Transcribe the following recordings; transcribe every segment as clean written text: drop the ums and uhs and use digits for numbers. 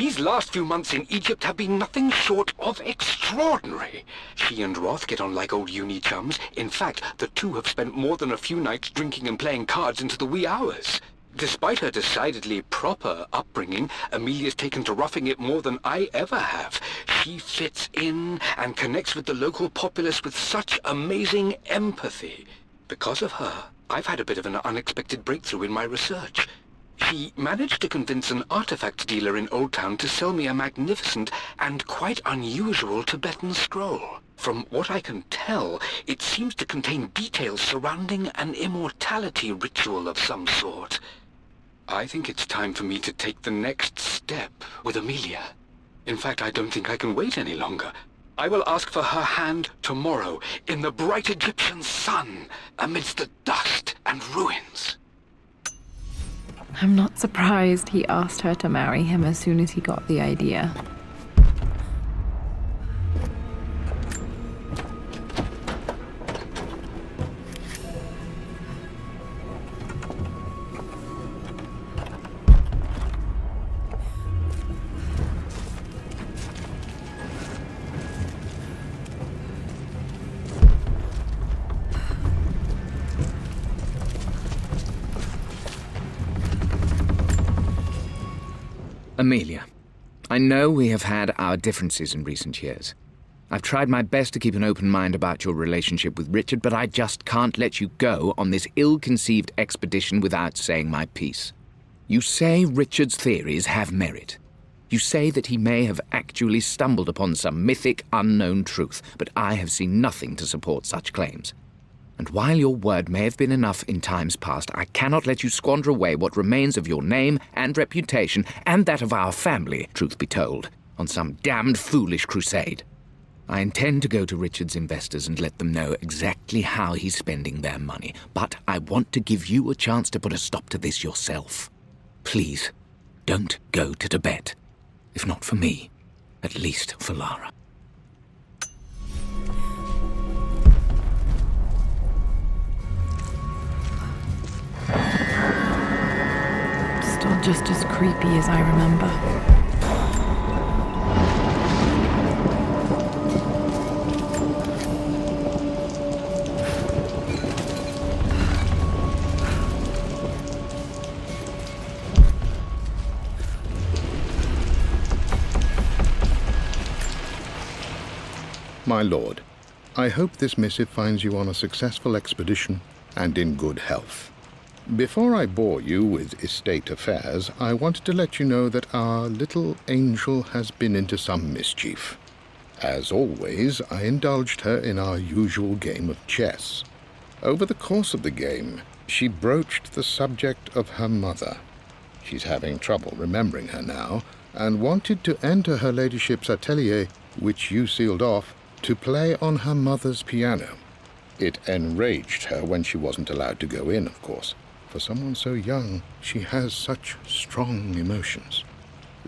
These last few months in Egypt have been nothing short of extraordinary. She and Roth get on like old uni chums. In fact, the two have spent more than a few nights drinking and playing cards into the wee hours. Despite her decidedly proper upbringing, Amelia's taken to roughing it more than I ever have. She fits in and connects with the local populace with such amazing empathy. Because of her, I've had a bit of an unexpected breakthrough in my research. She managed to convince an artifact dealer in Old Town to sell me a magnificent and quite unusual Tibetan scroll. From what I can tell, it seems to contain details surrounding an immortality ritual of some sort. I think it's time for me to take the next step with Amelia. In fact, I don't think I can wait any longer. I will ask for her hand tomorrow in the bright Egyptian sun amidst the dust and ruins. I'm not surprised he asked her to marry him as soon as he got the idea. Amelia, I know we have had our differences in recent years. I've tried my best to keep an open mind about your relationship with Richard, but I just can't let you go on this ill-conceived expedition without saying my piece. You say Richard's theories have merit. You say that he may have actually stumbled upon some mythic, unknown truth, but I have seen nothing to support such claims. And while your word may have been enough in times past, I cannot let you squander away what remains of your name and reputation, and that of our family, truth be told, on some damned foolish crusade. I intend to go to Richard's investors and let them know exactly how he's spending their money, but I want to give you a chance to put a stop to this yourself. Please, don't go to Tibet. If not for me, at least for Lara. Still just as creepy as I remember. My lord, I hope this missive finds you on a successful expedition and in good health. Before I bore you with estate affairs, I wanted to let you know that our little angel has been into some mischief. As always, I indulged her in our usual game of chess. Over the course of the game, she broached the subject of her mother. She's having trouble remembering her now, and wanted to enter her ladyship's atelier, which you sealed off, to play on her mother's piano. It enraged her when she wasn't allowed to go in, of course. For someone so young, she has such strong emotions.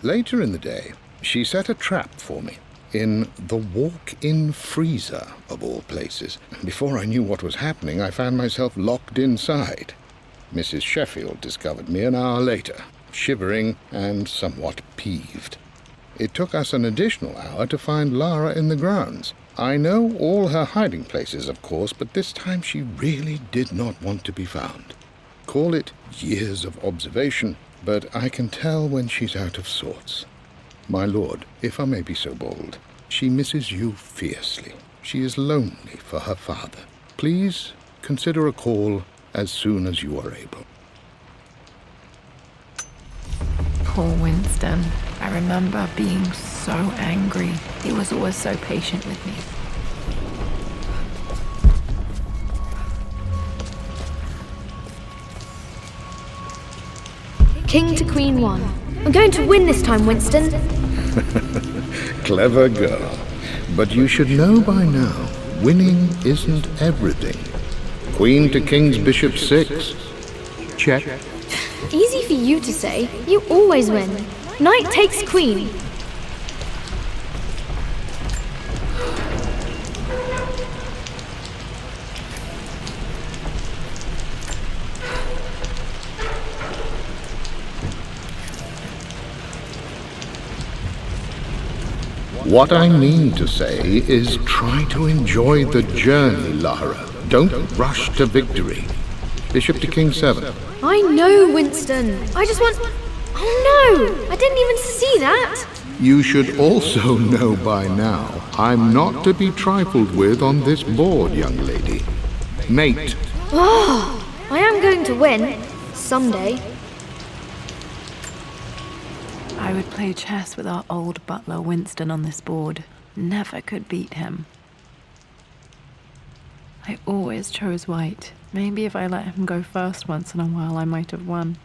Later in the day, she set a trap for me in the walk-in freezer, of all places. Before I knew what was happening, I found myself locked inside. Mrs. Sheffield discovered me an hour later, shivering and somewhat peeved. It took us an additional hour to find Lara in the grounds. I know all her hiding places, of course, but this time she really did not want to be found. Call it years of observation, but I can tell when she's out of sorts. My lord, if I may be so bold, she misses you fiercely. She is lonely for her father. Please consider a call as soon as you are able. Poor Winston. I remember being so angry. He was always so patient with me. King to Queen 1. I'm going to win this time, Winston. Clever girl. But you should know by now, winning isn't everything. Queen to King's Bishop 6. Check. Easy for you to say. You always win. Knight takes Queen. What I mean to say is try to enjoy the journey, Lara. Don't rush to victory. Bishop to King 7. I know, Winston. I just want... Oh no! I didn't even see that! You should also know by now, I'm not to be trifled with on this board, young lady. Mate. Oh, I am going to win. Someday. I would play chess with our old butler Winston on this board. Never could beat him. I always chose white. Maybe if I let him go first once in a while, I might have won.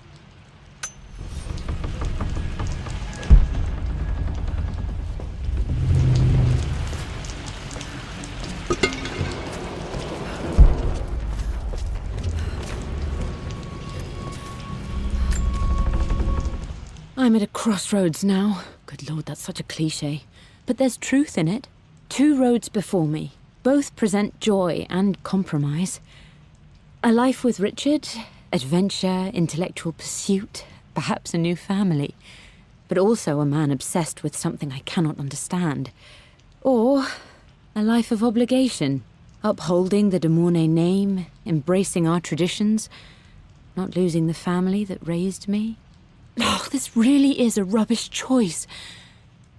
I'm at a crossroads now. Good Lord, that's such a cliche. But there's truth in it. 2 roads before me. Both present joy and compromise. A life with Richard, adventure, intellectual pursuit, perhaps a new family. But also a man obsessed with something I cannot understand. Or a life of obligation, upholding the de Mornay name, embracing our traditions, not losing the family that raised me. Oh, this really is a rubbish choice.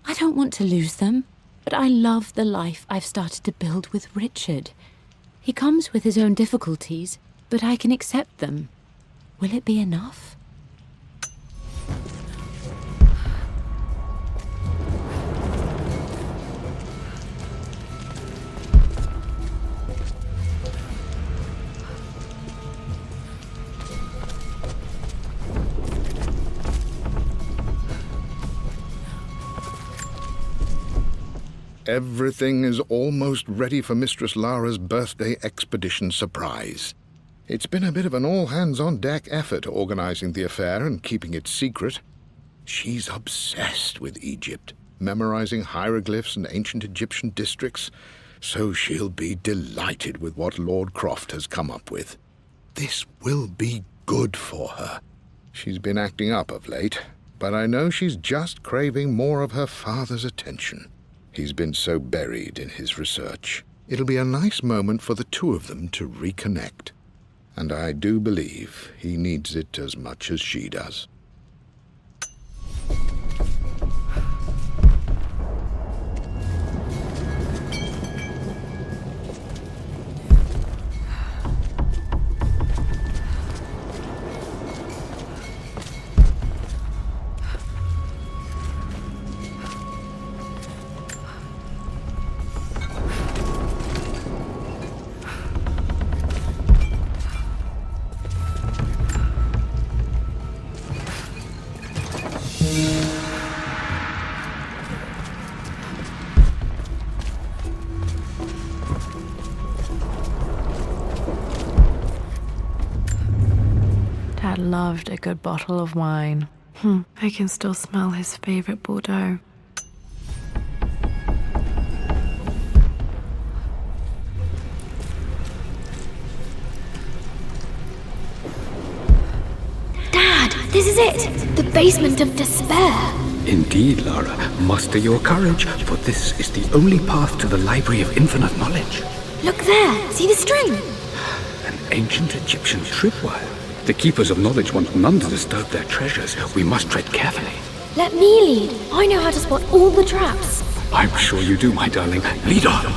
I don't want to lose them, but I love the life I've started to build with Richard. He comes with his own difficulties, but I can accept them. Will it be enough? Everything is almost ready for Mistress Lara's birthday expedition surprise. It's been a bit of an all-hands-on-deck effort organizing the affair and keeping it secret. She's obsessed with Egypt, memorizing hieroglyphs and ancient Egyptian districts, so she'll be delighted with what Lord Croft has come up with. This will be good for her. She's been acting up of late, but I know she's just craving more of her father's attention. He's been so buried in his research. It'll be a nice moment for the 2 of them to reconnect. And I do believe he needs it as much as she does. Dad loved a good bottle of wine. I can still smell his favorite Bordeaux. Dad, this is it! The basement of despair! Indeed, Lara. Muster your courage, for this is the only path to the Library of Infinite Knowledge. Look there! See the string? An ancient Egyptian tripwire. The Keepers of Knowledge want none to disturb their treasures. We must tread carefully. Let me lead. I know how to spot all the traps. I'm sure you do, my darling. Lead on.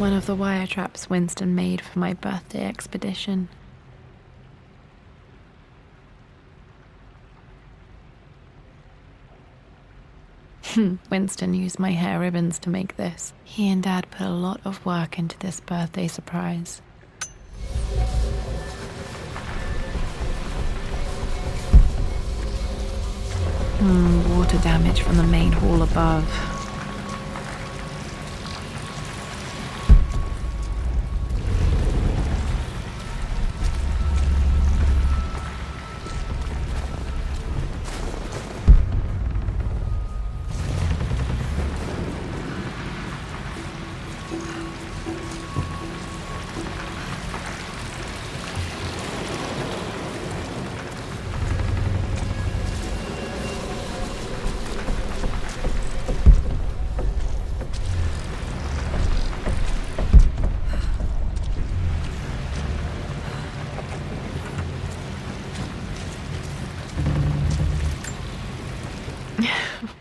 one of the wire traps Winston made for my birthday expedition. Winston used my hair ribbons to make this. He and Dad put a lot of work into this birthday surprise. Water damage from the main hall above.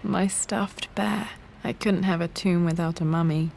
My stuffed bear. I couldn't have a tomb without a mummy.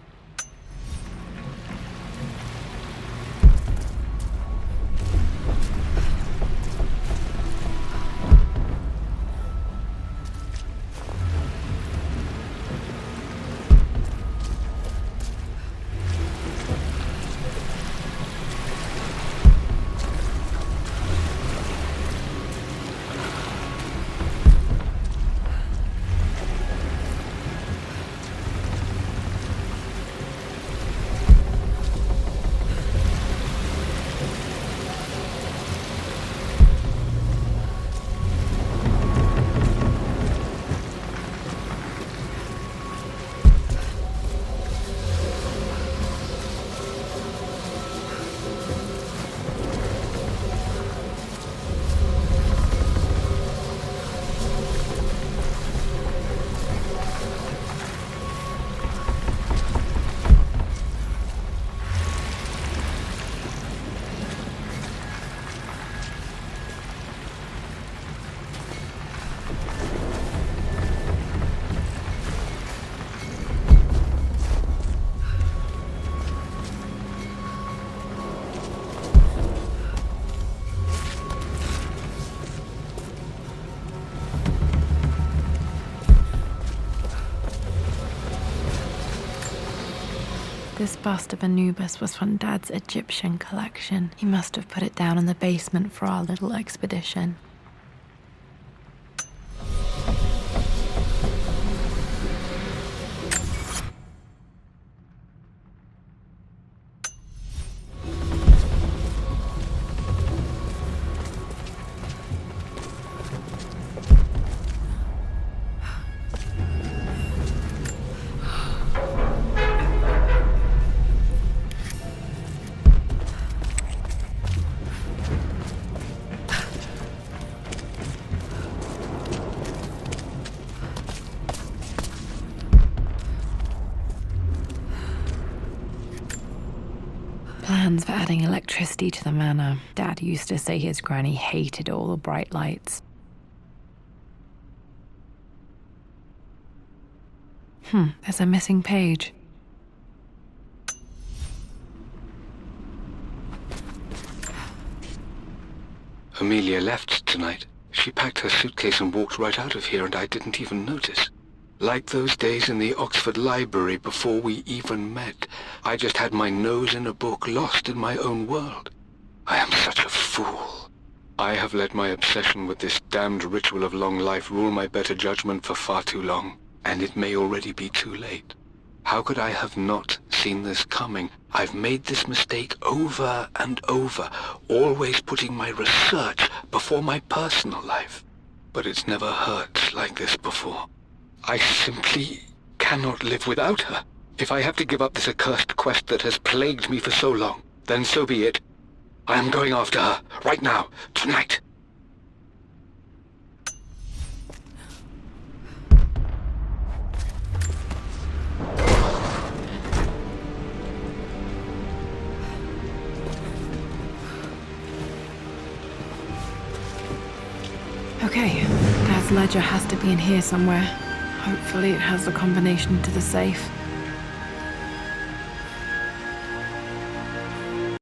This bust of Anubis was from Dad's Egyptian collection. He must have put it down in the basement for our little expedition. Plans for adding electricity to the manor. Dad used to say his granny hated all the bright lights. There's a missing page. Amelia left tonight. She packed her suitcase and walked right out of here, and I didn't even notice. Like those days in the Oxford Library before we even met. I just had my nose in a book, lost in my own world. I am such a fool. I have let my obsession with this damned ritual of long life rule my better judgment for far too long, and it may already be too late. How could I have not seen this coming? I've made this mistake over and over, always putting my research before my personal life. But it's never hurt like this before. I simply cannot live without her. If I have to give up this accursed quest that has plagued me for so long, then so be it. I am going after her, right now, tonight. Okay, Dad's ledger has to be in here somewhere. Hopefully it has the combination to the safe.